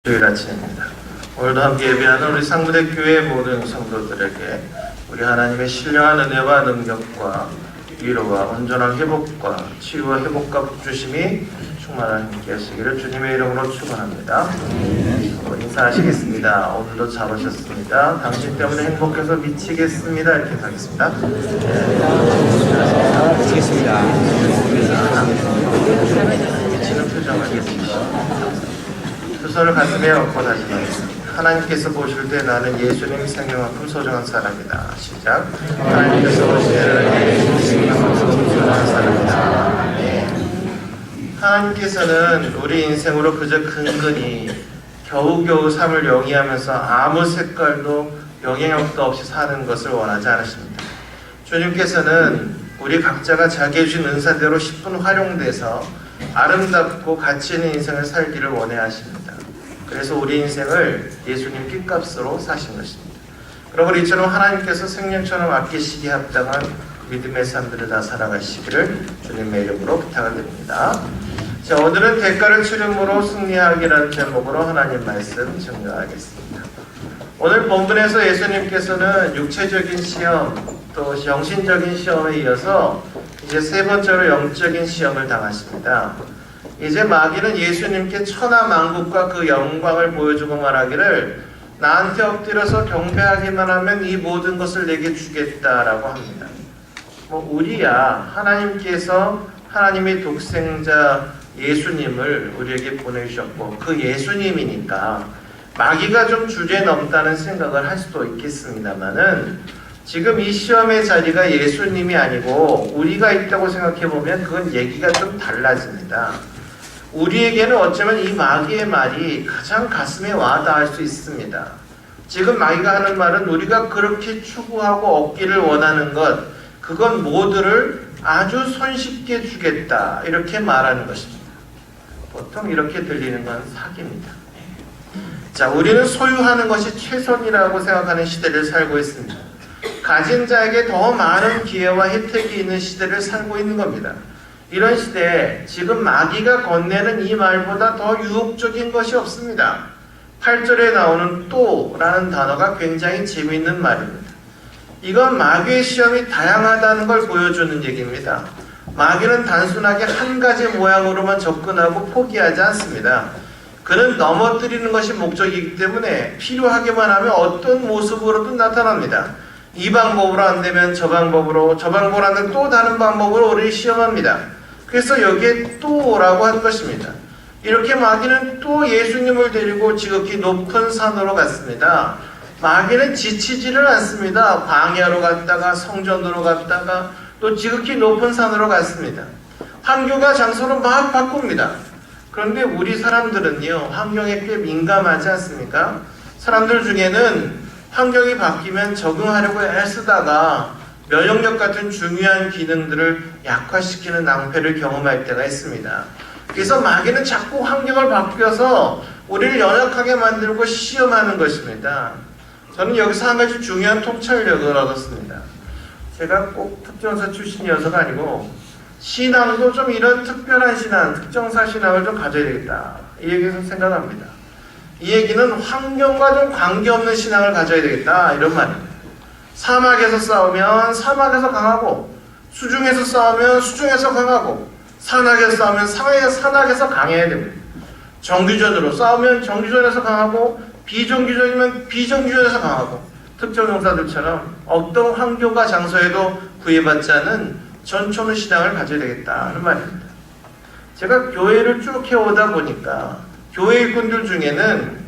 주일 아침입니다. 오늘도 함께 예배하는 우리 상무대교회 모든 성도들에게 우리 하나님의 신령한 은혜와 능력과 위로와 온전한 회복과 치유와 회복과 복주심이 충만한 함께 하시기를 주님의 이름으로 축원합니다. 인사하시겠습니다. 오늘도 잘 오셨습니다. 당신 때문에 행복해서 미치겠습니다. 이렇게 하겠습니다. 미치겠습니다. 미치는 표정을 하겠습니다. 두 손을 가슴에 얹고 다시 말했습니다. 하나님께서 보실 때 나는 예수님이 생명만큼 소중한 사람이다. 시작. 하나님께서 보실 때 나는 예수님만큼 소중한 사람이다. 하나님께서는 우리 인생으로 그저 근근히 겨우겨우 삶을 영위하면서 아무 색깔도 영향력도 없이 사는 것을 원하지 않으십니다. 주님께서는 우리 각자가 자기의 주신 은사대로 10분 활용돼서 아름답고 가치 있는 인생을 살기를 원해 하십니다. 그래서 우리 인생을 예수님 핏값으로 사신 것입니다. 그러므로 이처럼 하나님께서 생명처럼 아끼시기에 합당한 믿음의 삶들을 다 살아가시기를 주님의 이름으로 부탁을 드립니다. 자, 오늘은 대가를 치름으로 승리하기라는 제목으로 하나님 말씀 증거하겠습니다. 오늘 본문에서 예수님께서는 육체적인 시험 또 정신적인 시험에 이어서 이제 세 번째로 영적인 시험을 당하십니다. 이제 마귀는 예수님께 천하만국과 그 영광을 보여주고 말하기를 나한테 엎드려서 경배하기만 하면 이 모든 것을 내게 주겠다라고 합니다. 우리야 하나님께서 하나님의 독생자 예수님을 우리에게 보내주셨고 그 예수님이니까 마귀가 좀 주제 넘다는 생각을 할 수도 있겠습니다만은 지금 이 시험의 자리가 예수님이 아니고 우리가 있다고 생각해보면 그건 얘기가 좀 달라집니다. 우리에게는 어쩌면 이 마귀의 말이 가장 가슴에 와닿을 수 있습니다. 지금 마귀가 하는 말은 우리가 그렇게 추구하고 얻기를 원하는 것, 그건 모두를 아주 손쉽게 주겠다 이렇게 말하는 것입니다. 보통 이렇게 들리는 건 사기입니다. 자, 우리는 소유하는 것이 최선이라고 생각하는 시대를 살고 있습니다. 가진 자에게 더 많은 기회와 혜택이 있는 시대를 살고 있는 겁니다. 이런 시대에 지금 마귀가 건네는 이 말보다 더 유혹적인 것이 없습니다. 8절에 나오는 또라는 단어가 굉장히 재미있는 말입니다. 이건 마귀의 시험이 다양하다는 걸 보여주는 얘기입니다. 마귀는 단순하게 한 가지 모양으로만 접근하고 포기하지 않습니다. 그는 넘어뜨리는 것이 목적이기 때문에 필요하기만 하면 어떤 모습으로든 나타납니다. 이 방법으로 안 되면 저 방법으로, 저 방법으로 안 되면 또 다른 방법으로 우리를 시험합니다. 그래서 여기에 또라고 한 것입니다. 이렇게 마귀는 또 예수님을 데리고 지극히 높은 산으로 갔습니다. 마귀는 지치지를 않습니다. 광야로 갔다가 성전으로 갔다가 또 지극히 높은 산으로 갔습니다. 환경과 장소를 막 바꿉니다. 그런데 우리 사람들은요, 환경에 꽤 민감하지 않습니까? 사람들 중에는 환경이 바뀌면 적응하려고 애쓰다가 면역력 같은 중요한 기능들을 약화시키는 낭패를 경험할 때가 있습니다. 그래서 마귀는 자꾸 환경을 바뀌어서 우리를 연약하게 만들고 시험하는 것입니다. 저는 여기서 한 가지 중요한 통찰력을 얻었습니다. 제가 꼭 특정사 출신이어서가 아니고 신앙도 좀 이런 특별한 신앙, 특정사 신앙을 좀 가져야 되겠다. 이 얘기에서 생각합니다. 이 얘기는 환경과 좀 관계없는 신앙을 가져야 되겠다 이런 말입니다. 사막에서 싸우면 사막에서 강하고 수중에서 싸우면 수중에서 강하고 산악에서 싸우면 산악에서 강해야 됩니다. 정규전으로 싸우면 정규전에서 강하고 비정규전이면 비정규전에서 강하고 특정 용사들처럼 어떤 환경과 장소에도 구애받지 않은 전초는 신앙을 가져야 되겠다는 말입니다. 제가 교회를 쭉 해오다 보니까 교회 일꾼들 중에는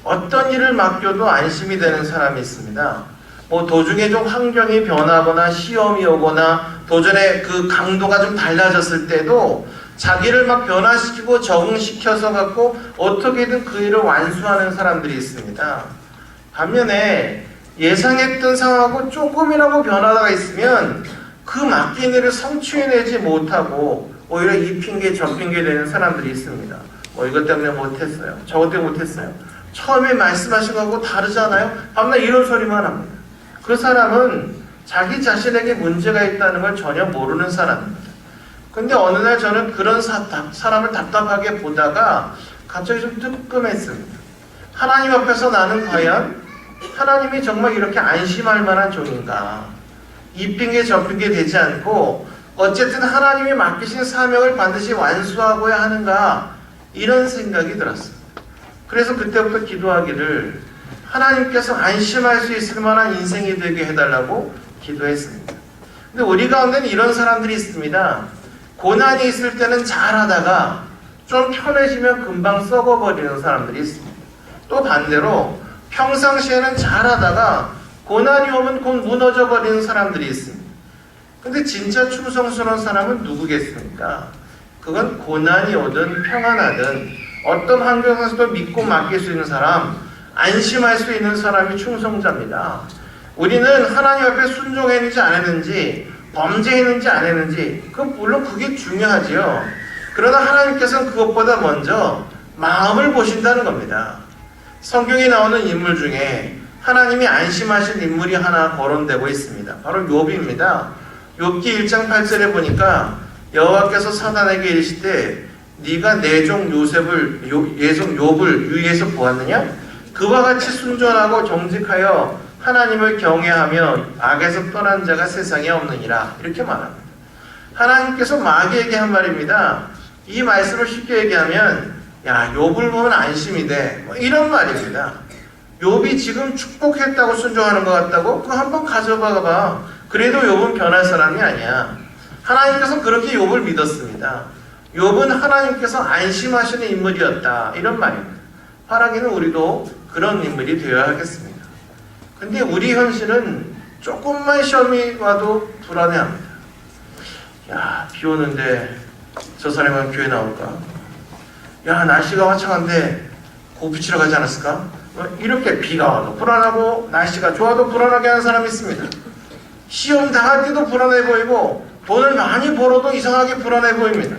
어떤 일을 맡겨도 안심이 되는 사람이 있습니다. 도중에 좀 환경이 변하거나 시험이 오거나 도전의 그 강도가 좀 달라졌을 때도 자기를 막 변화시키고 적응시켜서 갖고 어떻게든 그 일을 완수하는 사람들이 있습니다. 반면에 예상했던 상황하고 조금이라도 변화가 있으면 그 맡긴 일을 성취해내지 못하고 오히려 이 핑계 저 핑계 되는 사람들이 있습니다. 이것 때문에 못했어요. 저것 때문에 못했어요. 처음에 말씀하신 거하고 다르잖아요. 밤낮 이런 소리만 합니다. 그 사람은 자기 자신에게 문제가 있다는 걸 전혀 모르는 사람입니다. 근데 어느 날 저는 그런 사람을 답답하게 보다가 갑자기 좀 뜨끔했습니다. 하나님 앞에서 나는 과연 하나님이 정말 이렇게 안심할 만한 종인가? 이 핑계 저 핑계 되지 않고 어쨌든 하나님이 맡기신 사명을 반드시 완수하고야 하는가? 이런 생각이 들었습니다. 그래서 그때부터 기도하기를 하나님께서 안심할 수 있을 만한 인생이 되게 해달라고 기도했습니다. 근데 우리 가운데는 이런 사람들이 있습니다. 고난이 있을 때는 잘하다가 좀 편해지면 금방 썩어버리는 사람들이 있습니다. 또 반대로 평상시에는 잘하다가 고난이 오면 곧 무너져버리는 사람들이 있습니다. 근데 진짜 충성스러운 사람은 누구겠습니까? 그건 고난이 오든 평안하든 어떤 환경에서도 믿고 맡길 수 있는 사람, 안심할 수 있는 사람이 충성자입니다. 우리는 하나님 앞에 순종했는지 안 했는지, 범죄했는지 안 했는지, 물론 그게 중요하지요. 그러나 하나님께서는 그것보다 먼저 마음을 보신다는 겁니다. 성경에 나오는 인물 중에 하나님이 안심하신 인물이 하나 거론되고 있습니다. 바로 욥입니다. 욥기 1장 8절에 보니까 여호와께서 사단에게 이르시되 네가 내 종 욥을 유의해서 보았느냐? 그와 같이 순전하고 정직하여 하나님을 경외하며 악에서 떠난 자가 세상에 없느니라. 이렇게 말합니다. 하나님께서 마귀에게 한 말입니다. 이 말씀을 쉽게 얘기하면 야, 욥을 보면 안심이 돼. 이런 말입니다. 욥이 지금 축복했다고 순종하는 것 같다고? 그거 한번 가져봐봐. 그래도 욥은 변할 사람이 아니야. 하나님께서 그렇게 욥을 믿었습니다. 욥은 하나님께서 안심하시는 인물이었다. 이런 말입니다. 바라기는 우리도 그런 인물이 되어야 하겠습니다. 근데 우리 현실은 조금만 시험이 와도 불안해합니다. 야, 비 오는데 저 사람은 교회 나올까? 야, 날씨가 화창한데 고기 치러 가지 않았을까? 이렇게 비가 와도 불안하고 날씨가 좋아도 불안하게 하는 사람이 있습니다. 시험 당할 때도 불안해 보이고 돈을 많이 벌어도 이상하게 불안해 보입니다.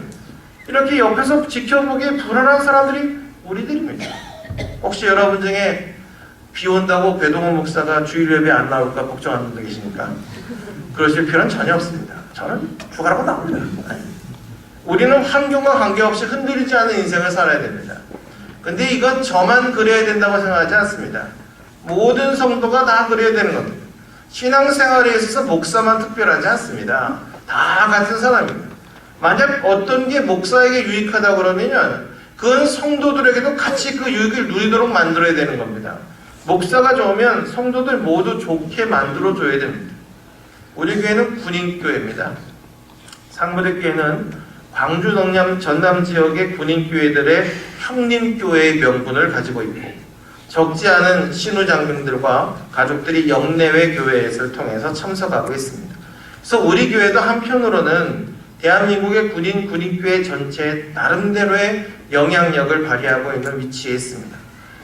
이렇게 옆에서 지켜보기에 불안한 사람들이 우리들입니다. 혹시 여러분 중에 비 온다고 배동원 목사가 주일 예배 안 나올까 걱정하는 분들 계십니까? 그러실 필요는 전혀 없습니다. 저는 주가라고 나옵니다. 우리는 환경과 관계없이 흔들리지 않은 인생을 살아야 됩니다. 근데 이건 저만 그래야 된다고 생각하지 않습니다. 모든 성도가 다 그래야 되는 겁니다. 신앙생활에 있어서 목사만 특별하지 않습니다. 다 같은 사람입니다. 만약 어떤 게 목사에게 유익하다고 그러면 그건 성도들에게도 같이 그 유익을 누리도록 만들어야 되는 겁니다. 목사가 좋으면 성도들 모두 좋게 만들어줘야 됩니다. 우리 교회는 군인교회입니다. 상무대교회는 광주 전남 지역의 군인교회들의 형님교회의 명분을 가지고 있고 적지 않은 신우장병들과 가족들이 영내외 교회를 통해서 참석하고 있습니다. 그래서 우리 교회도 한편으로는 대한민국의 군인교회 전체에 나름대로의 영향력을 발휘하고 있는 위치에 있습니다.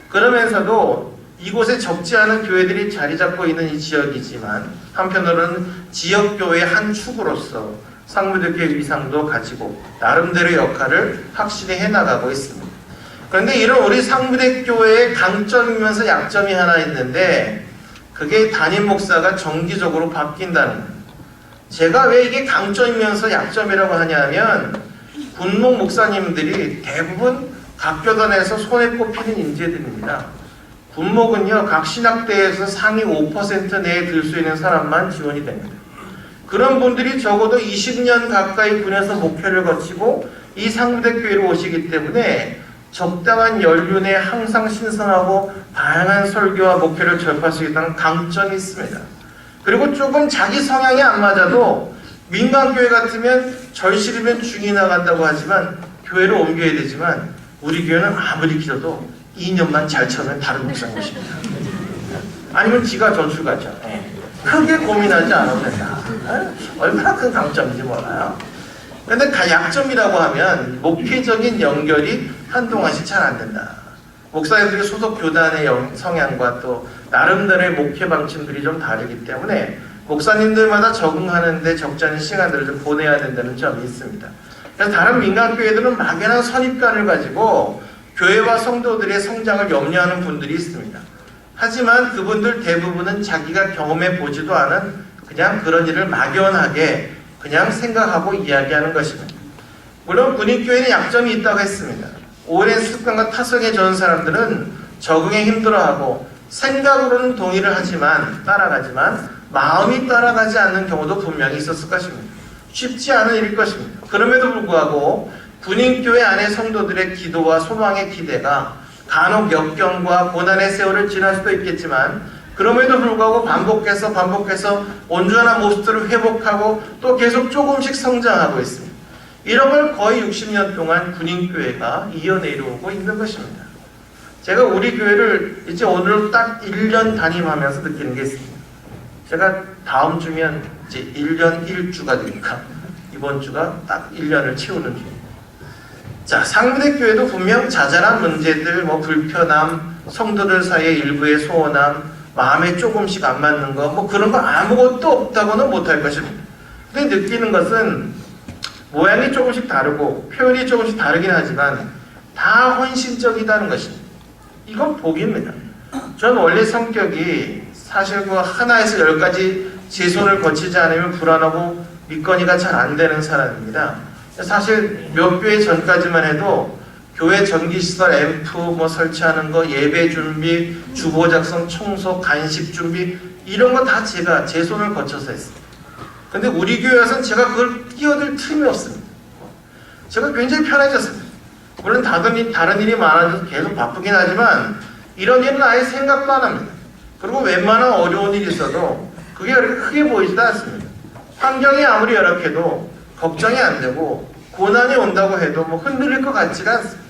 그러면서도 이곳에 적지 않은 교회들이 자리 잡고 있는 이 지역이지만 한편으로는 지역교회의 한 축으로서 상무대교회 위상도 가지고 나름대로의 역할을 확실히 해나가고 있습니다. 그런데 이런 우리 상무대교회의 강점이면서 약점이 하나 있는데 그게 담임 목사가 정기적으로 바뀐다는 거예요. 제가 왜 이게 강점이면서 약점이라고 하냐면 군목 목사님들이 대부분 각 교단에서 손에 꼽히는 인재들입니다. 군목은요 각 신학대에서 상위 5% 내에 들 수 있는 사람만 지원이 됩니다. 그런 분들이 적어도 20년 가까이 군에서 목회를 거치고 이 상무대교회로 오시기 때문에 적당한 연륜에 항상 신선하고 다양한 설교와 목회를 접할 수 있다는 강점이 있습니다. 그리고 조금 자기 성향이 안 맞아도 민간교회 같으면 절실이면 중이 나간다고 하지만 교회로 옮겨야 되지만 우리 교회는 아무리 길어도 2년만 잘 쳐면 다른 목사님 오십니다. 아니면 지가 전출 가죠. 크게 고민하지 않아도 된다. 얼마나 큰 강점인지 몰라요. 그런데 약점이라고 하면 목회적인 연결이 한동안씩 잘 안 된다. 목사님들이 소속 교단의 성향과 또 나름대로의 목회 방침들이 좀 다르기 때문에 목사님들마다 적응하는데 적지 않은 시간들을 좀 보내야 된다는 점이 있습니다. 그래서 다른 민간교회들은 막연한 선입관을 가지고 교회와 성도들의 성장을 염려하는 분들이 있습니다. 하지만 그분들 대부분은 자기가 경험해 보지도 않은 그냥 그런 일을 막연하게 그냥 생각하고 이야기하는 것입니다. 물론 군인교회는 약점이 있다고 했습니다. 오랜 습관과 타성에 젖은 사람들은 적응에 힘들어하고 생각으로는 동의를 하지만 따라가지만 마음이 따라가지 않는 경우도 분명히 있었을 것입니다. 쉽지 않은 일일 것입니다. 그럼에도 불구하고 군인교회 안의 성도들의 기도와 소망의 기대가 간혹 역경과 고난의 세월을 지날 수도 있겠지만 그럼에도 불구하고 반복해서 온전한 모습들을 회복하고 또 계속 조금씩 성장하고 있습니다. 이런 걸 거의 60년 동안 군인교회가 이어내려오고 있는 것입니다. 제가 우리 교회를 이제 오늘 딱 1년 담임하면서 느끼는 게 있습니다. 제가 다음 주면 이제 1년 1주가 되니까 이번 주가 딱 1년을 채우는 주입니다. 자, 상무대교회도 분명 자잘한 문제들, 불편함, 성도들 사이에 일부의 소원함, 마음에 조금씩 안 맞는 거, 그런 거 아무것도 없다고는 못할 것입니다. 근데 느끼는 것은 모양이 조금씩 다르고 표현이 조금씩 다르긴 하지만 다 헌신적이다는 것입니다. 이건 복입니다. 저는 원래 성격이 사실 하나에서 10가지 제 손을 거치지 않으면 불안하고 믿거니가 잘 안 되는 사람입니다. 사실 몇 교회 전까지만 해도 교회 전기시설 앰프 설치하는 거, 예배 준비, 주보 작성, 청소, 간식 준비 이런 거 다 제가 제 손을 거쳐서 했습니다. 근데 우리 교회 와서는 제가 그걸 끼어들 틈이 없습니다. 제가 굉장히 편해졌습니다. 물론 다른 일이 많아져서 계속 바쁘긴 하지만 이런 일은 아예 생각도 안 합니다. 그리고 웬만한 어려운 일이 있어도 그게 그렇게 크게 보이지도 않습니다. 환경이 아무리 열악해도 걱정이 안 되고 고난이 온다고 해도 흔들릴 것 같지가 않습니다.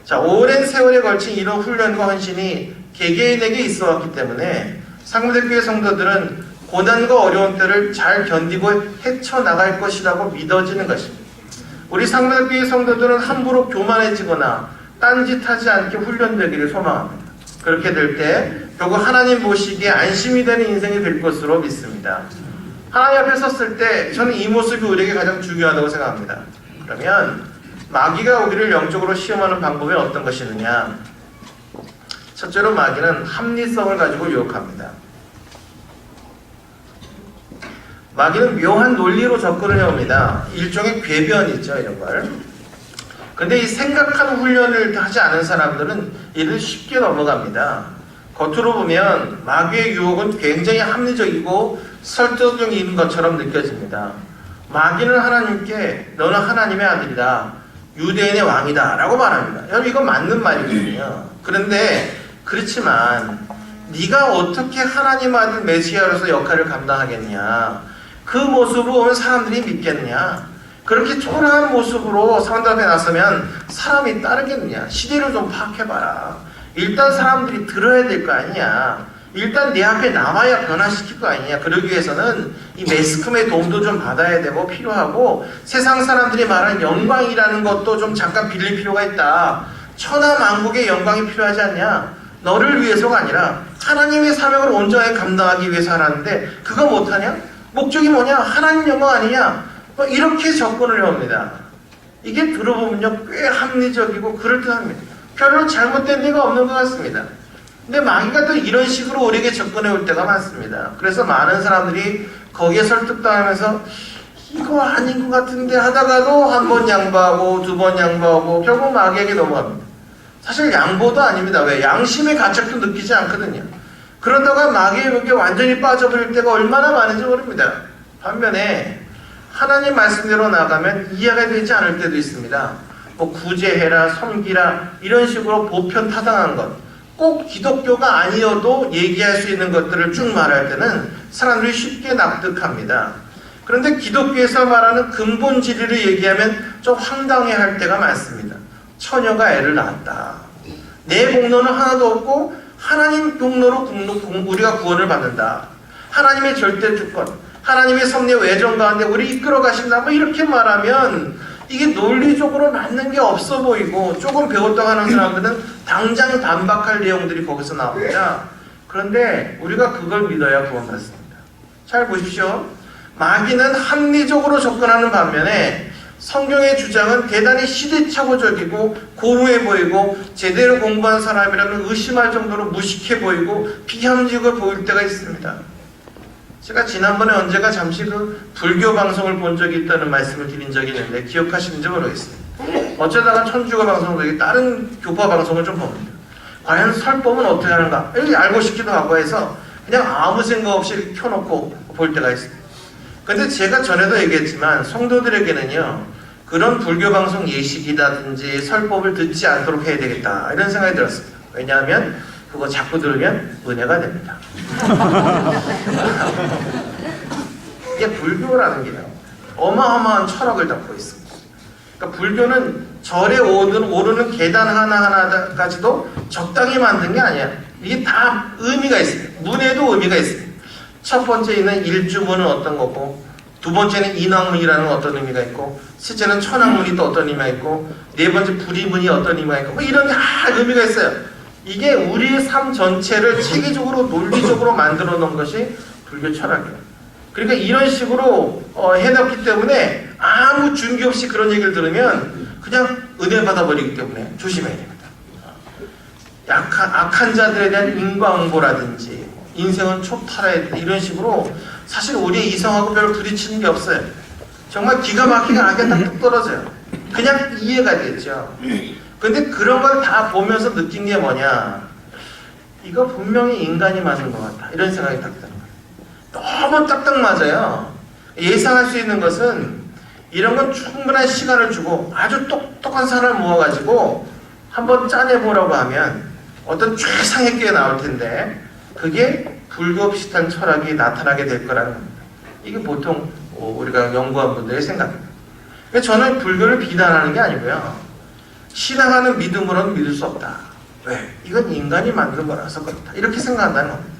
자, 오랜 세월에 걸친 이런 훈련과 헌신이 개개인에게 있어 왔기 때문에 상무대교회 성도들은 고난과 어려운 때를 잘 견디고 헤쳐나갈 것이라고 믿어지는 것입니다. 우리 상무대교회 성도들은 함부로 교만해지거나 딴짓하지 않게 훈련되기를 소망합니다. 그렇게 될 때 결국 하나님 보시기에 안심이 되는 인생이 될 것으로 믿습니다. 하나님 앞에 섰을 때 저는 이 모습이 우리에게 가장 중요하다고 생각합니다. 그러면 마귀가 우리를 영적으로 시험하는 방법이 어떤 것이 있느냐? 첫째로 마귀는 합리성을 가지고 유혹합니다. 마귀는 묘한 논리로 접근을 해옵니다. 일종의 궤변이죠, 이런 걸. 근데 이 생각한 훈련을 하지 않은 사람들은 이를 쉽게 넘어갑니다. 겉으로 보면 마귀의 유혹은 굉장히 합리적이고 설득적인 것처럼 느껴집니다. 마귀는 하나님께 너는 하나님의 아들이다, 유대인의 왕이다 라고 말합니다. 여러분 이건 맞는 말이거든요. 그런데 그렇지만 네가 어떻게 하나님 아들 메시아로서 역할을 감당하겠냐, 그 모습으로 보면 사람들이 믿겠냐, 그렇게 초라한 모습으로 사람들 앞에 나서면 사람이 따르겠느냐, 시대를 좀 파악해봐라. 일단 사람들이 들어야 될 거 아니냐, 일단 내 앞에 나와야 변화시킬 거 아니냐. 그러기 위해서는 이 매스컴의 도움도 좀 받아야 되고 필요하고, 세상 사람들이 말하는 영광이라는 것도 좀 잠깐 빌릴 필요가 있다. 천하만국의 영광이 필요하지 않냐. 너를 위해서가 아니라 하나님의 사명을 온전하게 감당하기 위해서 하라는데 그거 못하냐? 목적이 뭐냐? 하나님 영광 아니냐? 이렇게 접근을 해옵니다. 이게 들어보면요 꽤 합리적이고 그럴듯합니다. 별로 잘못된 데가 없는 것 같습니다. 근데 마귀가 또 이런 식으로 우리에게 접근해 올 때가 많습니다. 그래서 많은 사람들이 거기에 설득당하면서 이거 아닌 것 같은데 하다가도 한 번 양보하고 두 번 양보하고 결국 마귀에게 넘어갑니다. 사실 양보도 아닙니다. 왜? 양심의 가책도 느끼지 않거든요. 그러다가 마귀의 벽에 완전히 빠져버릴 때가 얼마나 많은지 모릅니다. 반면에 하나님 말씀대로 나가면 이해가 되지 않을 때도 있습니다. 구제해라, 섬기라 이런 식으로 보편타당한 것, 꼭 기독교가 아니어도 얘기할 수 있는 것들을 쭉 말할 때는 사람들이 쉽게 납득합니다. 그런데 기독교에서 말하는 근본 진리를 얘기하면 좀 황당해할 때가 많습니다. 처녀가 애를 낳았다. 내 공로는 하나도 없고 하나님 공로로 우리가 구원을 받는다. 하나님의 절대 주권, 하나님의 섭리 외정 가운데 우리 이끌어 가신다. 이렇게 말하면 이게 논리적으로 맞는 게 없어 보이고 조금 배웠다고 하는 사람들은 당장 반박할 내용들이 거기서 나옵니다. 그런데 우리가 그걸 믿어야 구원받습니다. 잘 보십시오. 마귀는 합리적으로 접근하는 반면에 성경의 주장은 대단히 시대착오적이고 고루해 보이고 제대로 공부한 사람이라면 의심할 정도로 무식해 보이고 비합리적으로 보일 때가 있습니다. 제가 지난번에 언제가 잠시 불교 방송을 본 적이 있다는 말씀을 드린 적이 있는데 기억하시는지 모르겠습니다. 어쩌다가 천주교 방송국이 다른 교파 방송을 좀 봅니다. 과연 설법은 어떻게 하는가? 알고 싶기도 하고 해서 그냥 아무 생각 없이 켜놓고 볼 때가 있어요. 근데 제가 전에도 얘기했지만 성도들에게는요, 그런 불교 방송 예식이라든지 설법을 듣지 않도록 해야 되겠다, 이런 생각이 들었습니다. 왜냐하면 그거 자꾸 들으면 은혜가 됩니다. 이게 불교라는 게요, 어마어마한 철학을 담고 있습니다. 그러니까 불교는 절에 오르는 계단 하나하나까지도 적당히 만든 게 아니야. 이게 다 의미가 있습니다. 문에도 의미가 있습니다. 첫 번째 있는 일주문은 어떤 거고, 두 번째는 인왕문이라는 어떤 의미가 있고, 셋째는 천왕문이 또 어떤 의미가 있고, 네 번째 불이문이 어떤 의미가 있고, 뭐 이런 게 다 의미가 있어요. 이게 우리의 삶 전체를 체계적으로 논리적으로 만들어 놓은 것이 불교 철학이에요. 그러니까 이런 식으로 해놨기 때문에 아무 준기 없이 그런 얘기를 들으면 그냥 은혜 받아버리기 때문에 조심해야 됩니다. 악한 자들에 대한 인과응보라든지 인생은 초탈해야 된다, 이런 식으로 사실 우리의 이성하고 별로 부딪히는 게 없어요. 정말 기가 막히게 악에 딱 떨어져요. 그냥 이해가 되죠. 근데 그런 걸 다 보면서 느낀 게 뭐냐, 이거 분명히 인간이 만든 것 같다, 이런 생각이 딱 드는 거예요. 너무 딱딱 맞아요. 예상할 수 있는 것은 이런 건 충분한 시간을 주고 아주 똑똑한 사람을 모아가지고 한번 짜내보라고 하면 어떤 최상의 게 나올 텐데, 그게 불교 비슷한 철학이 나타나게 될 거라는 겁니다. 이게 보통 우리가 연구한 분들의 생각입니다. 저는 불교를 비난하는 게 아니고요, 신앙하는 믿음으로는 믿을 수 없다. 왜? 이건 인간이 만든 거라서 그렇다, 이렇게 생각한다는 겁니다.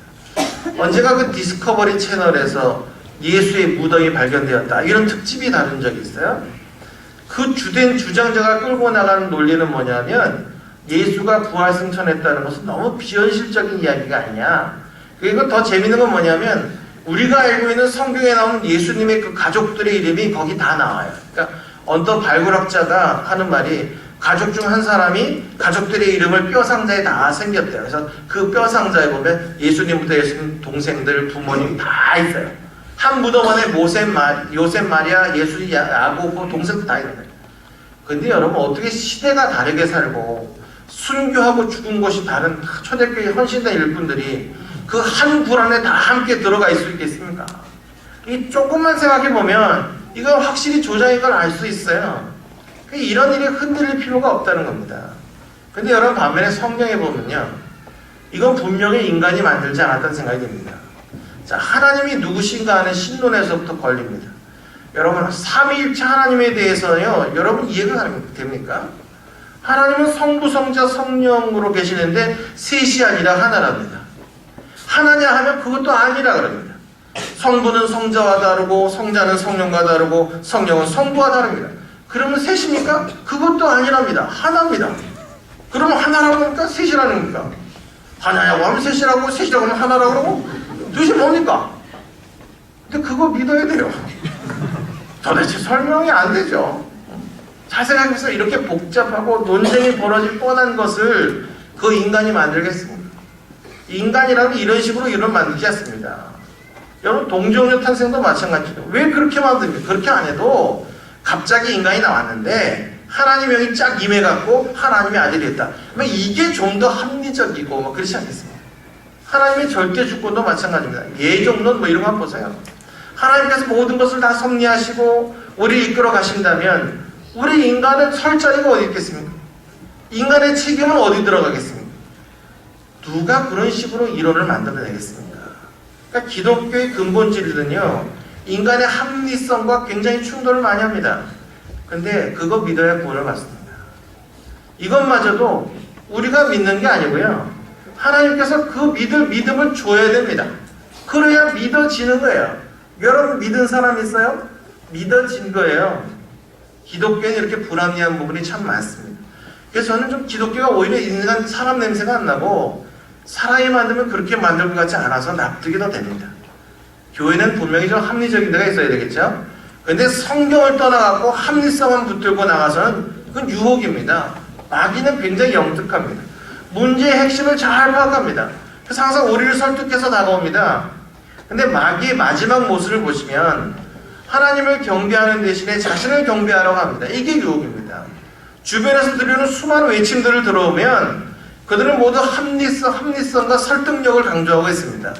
언제가 그 디스커버리 채널에서 예수의 무덤이 발견되었다, 이런 특집이 다룬 적이 있어요. 그 주된 주장자가 끌고 나가는 논리는 뭐냐면, 예수가 부활승천했다는 것은 너무 비현실적인 이야기가 아니냐. 그리고 더 재밌는 건 뭐냐면, 우리가 알고 있는 성경에 나오는 예수님의 그 가족들의 이름이 거기 다 나와요. 그러니까 언더 발굴학자가 하는 말이, 가족 중 한 사람이 가족들의 이름을 뼈상자에 다 새겼대요. 그래서 그 뼈상자에 보면 예수님부터 예수님 동생들, 부모님 다 있어요. 한 무덤 안에 요셉, 마리아, 예수, 야고보 동생들 다 있는 거예요. 근데 여러분, 어떻게 시대가 다르게 살고 순교하고 죽은 곳이 다른 초대교회 헌신된 일꾼들이 그 한 굴 안에 다 함께 들어가 있을 수 있겠습니까? 이 조금만 생각해 보면 이거 확실히 조작인 걸 알 수 있어요. 이런 일이 흔들릴 필요가 없다는 겁니다. 근데 여러분, 반면에 성경에 보면요, 이건 분명히 인간이 만들지 않았다는 생각이 듭니다. 자, 하나님이 누구신가 하는 신론에서부터 걸립니다. 여러분, 삼위일체 하나님에 대해서요, 여러분 이해가 됩니까? 하나님은 성부, 성자, 성령으로 계시는데 셋이 아니라 하나랍니다. 하나냐 하면 그것도 아니라 그럽니다. 성부는 성자와 다르고, 성자는 성령과 다르고, 성령은 성부와 다릅니다. 그러면 셋입니까? 그것도 아니랍니다. 하나입니다. 그러면 하나라고 하니까 셋이라는 겁니까? 하나라고 하면 셋이라고, 셋이라고 하면 하나라고 그러고, 도대체 뭡니까? 근데 그거 믿어야 돼요. 도대체 설명이 안 되죠. 잘 생각해서 이렇게 복잡하고 논쟁이 벌어질 뻔한 것을 그 인간이 만들겠습니까? 인간이라면 이런 식으로 이런 만들지 않습니다. 여러분, 동정녀 탄생도 마찬가지죠. 왜 그렇게 만듭니까? 그렇게 안 해도 갑자기 인간이 나왔는데 하나님의 영이 쫙 임해갖고 하나님의 아들이 됐다. 이게 좀 더 합리적이고 뭐 그렇지 않겠습니까? 하나님의 절대 주권도 마찬가지입니다. 예정론 뭐 이런 거 한번 보세요. 하나님께서 모든 것을 다 섭리하시고 우리를 이끌어 가신다면 우리 인간은 설 자리가 어디 있겠습니까? 인간의 책임은 어디 들어가겠습니까? 누가 그런 식으로 이론을 만들어내겠습니까? 그러니까 기독교의 근본 진리는요, 인간의 합리성과 굉장히 충돌을 많이 합니다. 근데 그거 믿어야 구원을 받습니다. 이것마저도 우리가 믿는 게 아니고요, 하나님께서 그 믿음을 줘야 됩니다. 그래야 믿어지는 거예요. 여러분, 믿은 사람 있어요? 믿어진 거예요. 기독교에는 이렇게 불합리한 부분이 참 많습니다. 그래서 저는 좀 기독교가 오히려 인간 사람 냄새가 안 나고 사람이 만들면 그렇게 만들 것 같지 않아서 납득이 더 됩니다. 교회는 분명히 좀 합리적인 데가 있어야 되겠죠? 근데 성경을 떠나갖고 합리성만 붙들고 나가서는 그건 유혹입니다. 마귀는 굉장히 영특합니다. 문제의 핵심을 잘 파악합니다. 그래서 항상 우리를 설득해서 다가옵니다. 근데 마귀의 마지막 모습을 보시면 하나님을 경배하는 대신에 자신을 경배하라고 합니다. 이게 유혹입니다. 주변에서 들리는 수많은 외침들을 들어오면 그들은 모두 합리성과 설득력을 강조하고 있습니다.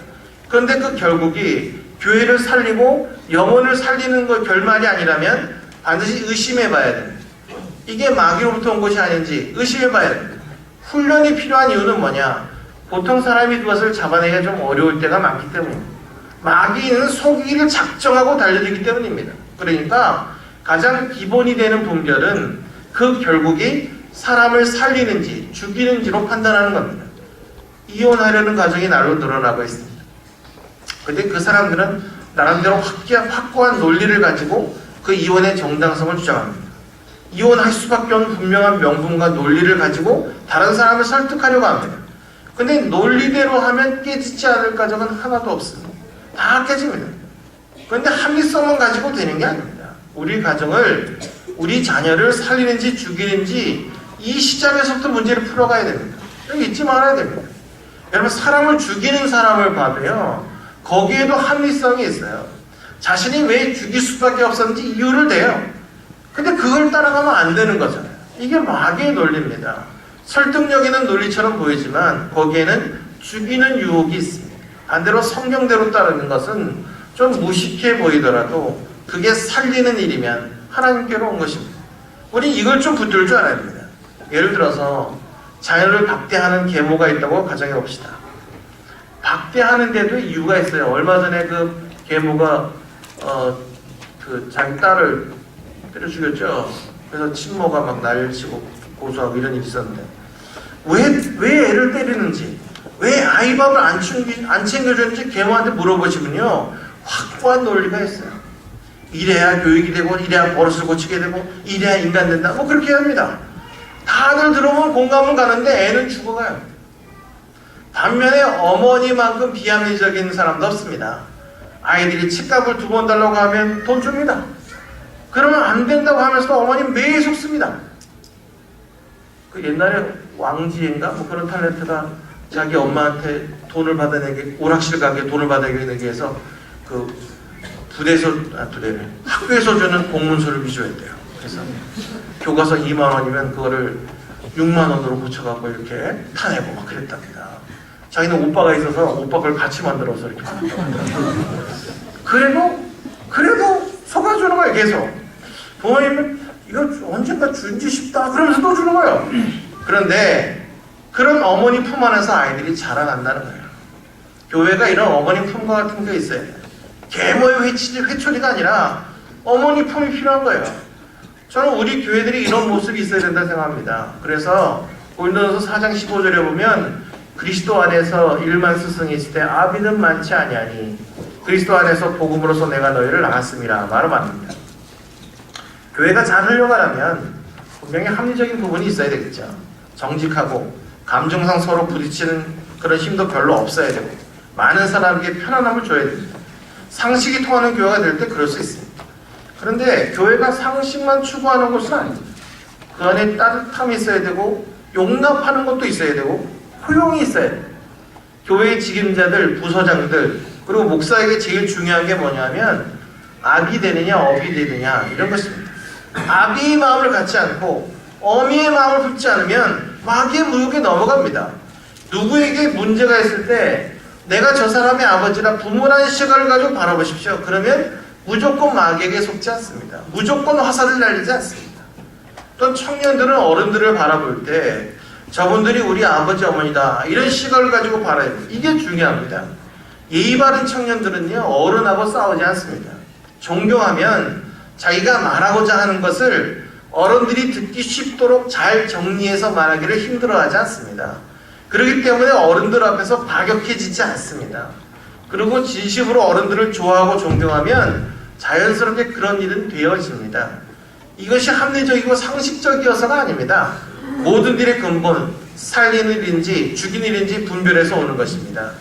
그런데 그 결국이 교회를 살리고 영혼을 살리는 것 결말이 아니라면 반드시 의심해 봐야 됩니다. 이게 마귀로부터 온 것이 아닌지 의심해 봐야 됩니다. 훈련이 필요한 이유는 뭐냐? 보통 사람이 그것을 잡아내기가 좀 어려울 때가 많기 때문입니다. 마귀는 속이기를 작정하고 달려들기 때문입니다. 그러니까 가장 기본이 되는 분별은 그 결국이 사람을 살리는지 죽이는지로 판단하는 겁니다. 이혼하려는 가정이 날로 늘어나고 있습니다. 그런데 그 사람들은 나름대로 확고한 논리를 가지고 그 이혼의 정당성을 주장합니다. 이혼할 수밖에 없는 분명한 명분과 논리를 가지고 다른 사람을 설득하려고 합니다. 근데 논리대로 하면 깨지지 않을 가정은 하나도 없습니다. 다 깨집니다. 그런데 합리성만 가지고 되는 게 아닙니다. 우리 가정을, 우리 자녀를 살리는지 죽이는지 이 시작에서부터 문제를 풀어가야 됩니다. 잊지 말아야 됩니다. 여러분, 사람을 죽이는 사람을 봐도요, 거기에도 합리성이 있어요. 자신이 왜 죽일 수밖에 없었는지 이유를 대요. 근데 그걸 따라가면 안 되는 거잖아요. 이게 마귀의 논리입니다. 설득력 있는 논리처럼 보이지만 거기에는 죽이는 유혹이 있습니다. 반대로 성경대로 따르는 것은 좀 무식해 보이더라도 그게 살리는 일이면 하나님께로 온 것입니다. 우리 이걸 좀 붙들 줄 알아야 됩니다. 예를 들어서 자녀를 박대하는 계모가 있다고 가정해 봅시다. 박대하는데도 이유가 있어요. 얼마 전에 그 계모가 자기 딸을 때려 죽였죠. 그래서 친모가 막 난리치고 고소하고 이런 일이 있었는데 왜 애를 때리는지, 왜 아이밥을 안 챙겨줬는지 계모한테 물어보시면요, 확고한 논리가 있어요. 이래야 교육이 되고, 이래야 버릇을 고치게 되고, 이래야 인간 된다, 뭐 그렇게 합니다. 다들 들어보면 공감은 가는데 애는 죽어가요. 반면에 어머니만큼 비합리적인 사람도 없습니다. 아이들이 책값을 2번 달라고 하면 돈 줍니다. 그러면 안 된다고 하면서도 어머니는 매일 속습니다. 그 옛날에 왕지인가 뭐 그런 탤런트가 자기 엄마한테 돈을 받아내게, 오락실 가게 돈을 받아내게 해서 그 학교에서 주는 공문서를 위조했대요. 그래서 교과서 2만 원이면 그거를 6만 원으로 붙여갖고 이렇게 타내고 막 그랬답니다. 자기는 오빠가 있어서 오빠 걸 같이 만들어서 이렇게 그래도 속아주는 거예요. 계속 부모님은 이거 언젠가 준지 싶다 그러면서 또 주는 거예요. 그런데 그런 어머니 품 안에서 아이들이 자라난다는 거예요. 교회가 이런 어머니 품과 같은 게 있어야 돼요. 계모의 회초리가 아니라 어머니 품이 필요한 거예요. 저는 우리 교회들이 이런 모습이 있어야 된다고 생각합니다. 그래서 고린도전서 4장 15절에 보면 그리스도 안에서 일만 스승이 있을 때 아비는 많지 아니하니 그리스도 안에서 복음으로서 내가 너희를 낳았음이라 말을 합니다. 교회가 잘 흘러가려면 분명히 합리적인 부분이 있어야 되겠죠. 정직하고 감정상 서로 부딪히는 그런 힘도 별로 없어야 되고 많은 사람에게 편안함을 줘야 됩니다. 상식이 통하는 교회가 될 때 그럴 수 있습니다. 그런데 교회가 상식만 추구하는 것은 아닙니다. 그 안에 따뜻함이 있어야 되고 용납하는 것도 있어야 되고 포용이 있어야 돼요. 교회의 직임자들, 부서장들, 그리고 목사에게 제일 중요한 게 뭐냐면 아비 되느냐 어비 되느냐 이런 것입니다. 아비의 마음을 갖지 않고 어미의 마음을 품지 않으면 마귀의 무역에 넘어갑니다. 누구에게 문제가 있을 때 내가 저 사람의 아버지라 부모라는 시각을 가지고 바라보십시오. 그러면 무조건 마귀에게 속지 않습니다. 무조건 화살을 날리지 않습니다. 또 청년들은 어른들을 바라볼 때 저분들이 우리 아버지 어머니다 이런 시각을 가지고 바라야 돼요. 이게 중요합니다. 예의 바른 청년들은요 어른하고 싸우지 않습니다. 존경하면 자기가 말하고자 하는 것을 어른들이 듣기 쉽도록 잘 정리해서 말하기를 힘들어하지 않습니다. 그렇기 때문에 어른들 앞에서 과격해지지 않습니다. 그리고 진심으로 어른들을 좋아하고 존경하면 자연스럽게 그런 일은 되어집니다. 이것이 합리적이고 상식적이어서가 아닙니다. 모든 일의 근본, 살리는 일인지 죽이는 일인지 분별해서 오는 것입니다.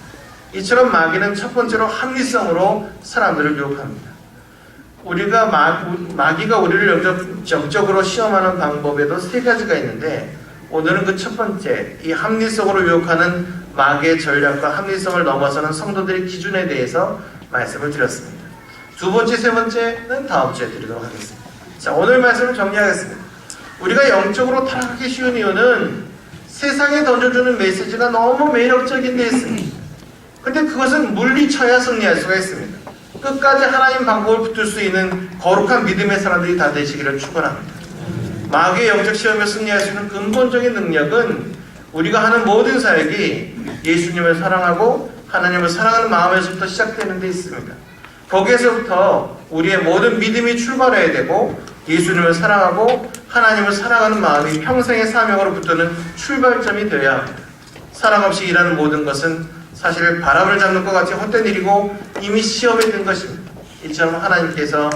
이처럼 마귀는 첫 번째로 합리성으로 사람들을 유혹합니다. 우리가 마귀가 우리를 적극적으로 시험하는 방법에도 3가지가 있는데 오늘은 그 첫 번째, 이 합리성으로 유혹하는 마귀의 전략과 합리성을 넘어서는 성도들의 기준에 대해서 말씀을 드렸습니다. 2번째, 3번째는 다음 주에 드리도록 하겠습니다. 자, 오늘 말씀을 정리하겠습니다. 우리가 영적으로 타락하기 쉬운 이유는 세상에 던져주는 메시지가 너무 매력적인 데 있습니다. 근데 그것은 물리쳐야 승리할 수가 있습니다. 끝까지 하나님 방법을 붙들 수 있는 거룩한 믿음의 사람들이 다 되시기를 축원합니다. 마귀의 영적 시험에 승리할 수 있는 근본적인 능력은 우리가 하는 모든 사역이 예수님을 사랑하고 하나님을 사랑하는 마음에서부터 시작되는 데 있습니다. 거기에서부터 우리의 모든 믿음이 출발해야 되고 예수님을 사랑하고 하나님을 사랑하는 마음이 평생의 사명으로 붙드는 출발점이 되어야 합니다. 사랑 없이 일하는 모든 것은 사실 바람을 잡는 것 같이 헛된 일이고 이미 시험에 든 것입니다. 이처럼 하나님께서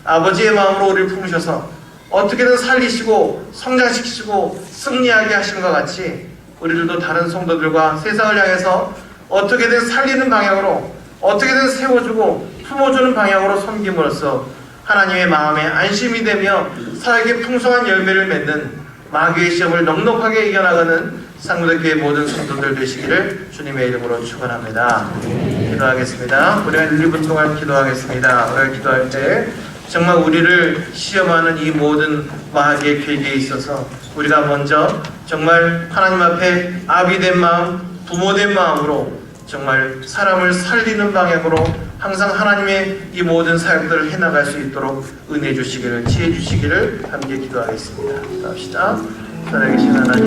아버지의 마음으로 우리를 품으셔서 어떻게든 살리시고 성장시키시고 승리하게 하신 것 같이 우리들도 다른 성도들과 세상을 향해서 어떻게든 살리는 방향으로 어떻게든 세워주고 품어주는 방향으로 섬김으로써 하나님의 마음에 안심이 되며 사역의 풍성한 열매를 맺는 마귀의 시험을 넉넉하게 이겨나가는 상무대교회 모든 성도들 되시기를 주님의 이름으로 축원합니다. 기도하겠습니다. 우리가 1~2분 동안 기도하겠습니다. 우리가 기도할 때 정말 우리를 시험하는 이 모든 마귀의 계기에 있어서 우리가 먼저 정말 하나님 앞에 아비된 마음, 부모된 마음으로 정말 사람을 살리는 방향으로 항상 하나님의 이 모든 사역들을 해나갈 수 있도록 은혜 주시기를, 지혜 주시기를 함께 기도하겠습니다. 기도합시다. 살아계신 하나님,